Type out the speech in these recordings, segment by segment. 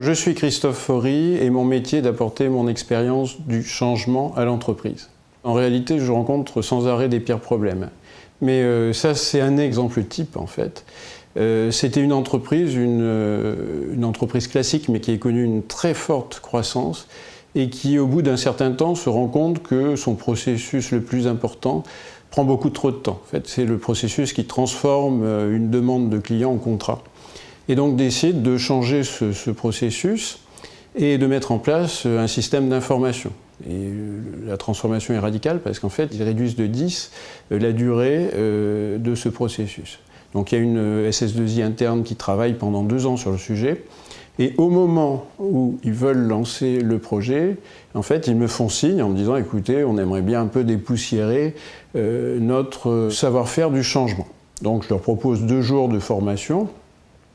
Je suis Christophe Faury et mon métier est d'apporter mon expérience du changement à l'entreprise. En réalité, je rencontre sans arrêt des pires problèmes. Mais ça, c'est un exemple type en fait. C'était une entreprise classique, mais qui a connu une très forte croissance et qui, au bout d'un certain temps, se rend compte que son processus le plus important prend beaucoup trop de temps. En fait, c'est le processus qui transforme une demande de client en contrat. Et donc décide de changer ce processus et de mettre en place un système d'information. Et la transformation est radicale parce qu'en fait, ils réduisent de 10 la durée de ce processus. Donc il y a une SS2I interne qui travaille pendant 2 ans sur le sujet. Et au moment où ils veulent lancer le projet, en fait, ils me font signe en me disant « Écoutez, on aimerait bien un peu dépoussiérer notre savoir-faire du changement ». Donc je leur propose 2 jours de formation.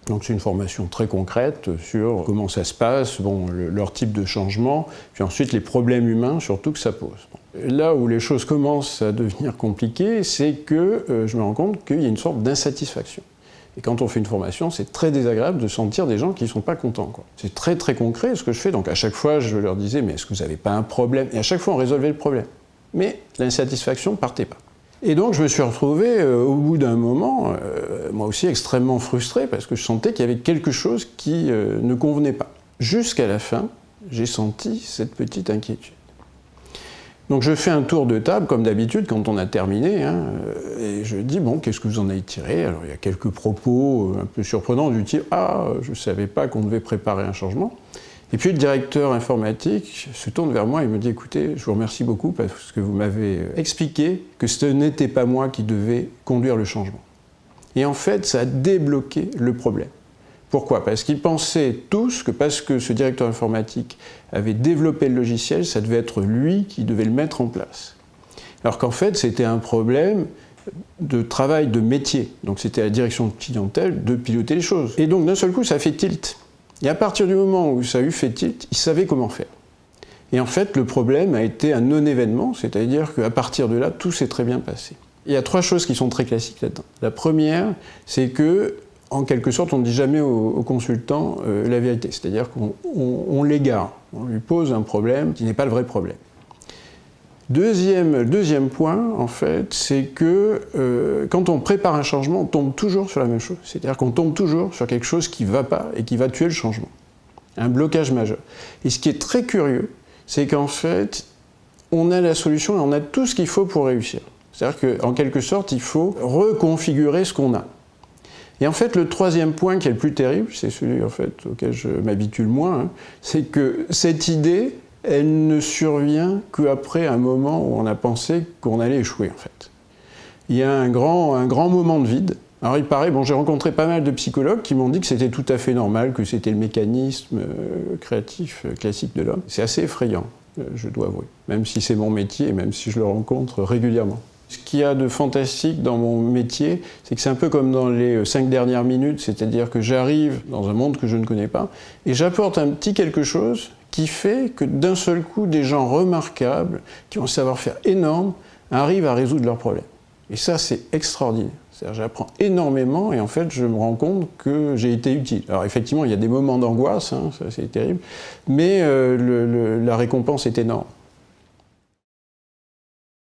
Donc c'est une formation très concrète sur comment ça se passe, leur type de changement, puis ensuite les problèmes humains surtout que ça pose. Là où les choses commencent à devenir compliquées, c'est que je me rends compte qu'il y a une sorte d'insatisfaction. Et quand on fait une formation, c'est très désagréable de sentir des gens qui ne sont pas contents. C'est très très concret ce que je fais, donc à chaque fois je leur disais « mais est-ce que vous n'avez pas un problème ?» Et à chaque fois on résolvait le problème. Mais l'insatisfaction ne partait pas. Et donc je me suis retrouvé au bout d'un moment, moi aussi extrêmement frustré parce que je sentais qu'il y avait quelque chose qui ne convenait pas. Jusqu'à la fin, j'ai senti cette petite inquiétude. Donc je fais un tour de table comme d'habitude quand on a terminé, et je dis bon, qu'est-ce que vous en avez tiré? Alors il y a quelques propos un peu surprenants du type ah, je ne savais pas qu'on devait préparer un changement. Et puis le directeur informatique se tourne vers moi et me dit « Écoutez, je vous remercie beaucoup parce que vous m'avez expliqué que ce n'était pas moi qui devais conduire le changement. » Et en fait, ça a débloqué le problème. Pourquoi? Parce qu'ils pensaient tous que parce que ce directeur informatique avait développé le logiciel, ça devait être lui qui devait le mettre en place. Alors qu'en fait, c'était un problème de travail, de métier. Donc c'était à la direction de clientèle de piloter les choses. Et donc d'un seul coup, ça a fait tilt. Et à partir du moment où ça a eu fait tilt, ils savaient comment faire. Et en fait, le problème a été un non-événement, c'est-à-dire qu'à partir de là, tout s'est très bien passé. Il y a 3 choses qui sont très classiques là-dedans. La première, c'est que, en quelque sorte, on ne dit jamais au consultant la vérité. C'est-à-dire qu'on l'égare, on lui pose un problème qui n'est pas le vrai problème. Deuxième point, en fait, c'est que quand on prépare un changement, on tombe toujours sur la même chose. C'est-à-dire qu'on tombe toujours sur quelque chose qui ne va pas et qui va tuer le changement. Un blocage majeur. Et ce qui est très curieux, c'est qu'en fait, on a la solution et on a tout ce qu'il faut pour réussir. C'est-à-dire qu'en quelque sorte, il faut reconfigurer ce qu'on a. Et en fait, le 3e point qui est le plus terrible, c'est celui en fait, auquel je m'habitue le moins, c'est que cette idée, elle ne survient qu'après un moment où on a pensé qu'on allait échouer, en fait. Il y a un grand moment de vide. Alors il paraît, j'ai rencontré pas mal de psychologues qui m'ont dit que c'était tout à fait normal, que c'était le mécanisme créatif classique de l'homme. C'est assez effrayant, je dois avouer, même si c'est mon métier et même si je le rencontre régulièrement. Ce qu'il y a de fantastique dans mon métier, c'est que c'est un peu comme dans les 5 dernières minutes, c'est-à-dire que j'arrive dans un monde que je ne connais pas et j'apporte un petit quelque chose qui fait que d'un seul coup, des gens remarquables, qui ont un savoir-faire énorme, arrivent à résoudre leurs problèmes. Et ça, c'est extraordinaire. C'est-à-dire, j'apprends énormément et en fait, je me rends compte que j'ai été utile. Alors effectivement, il y a des moments d'angoisse, ça c'est terrible, mais la récompense est énorme.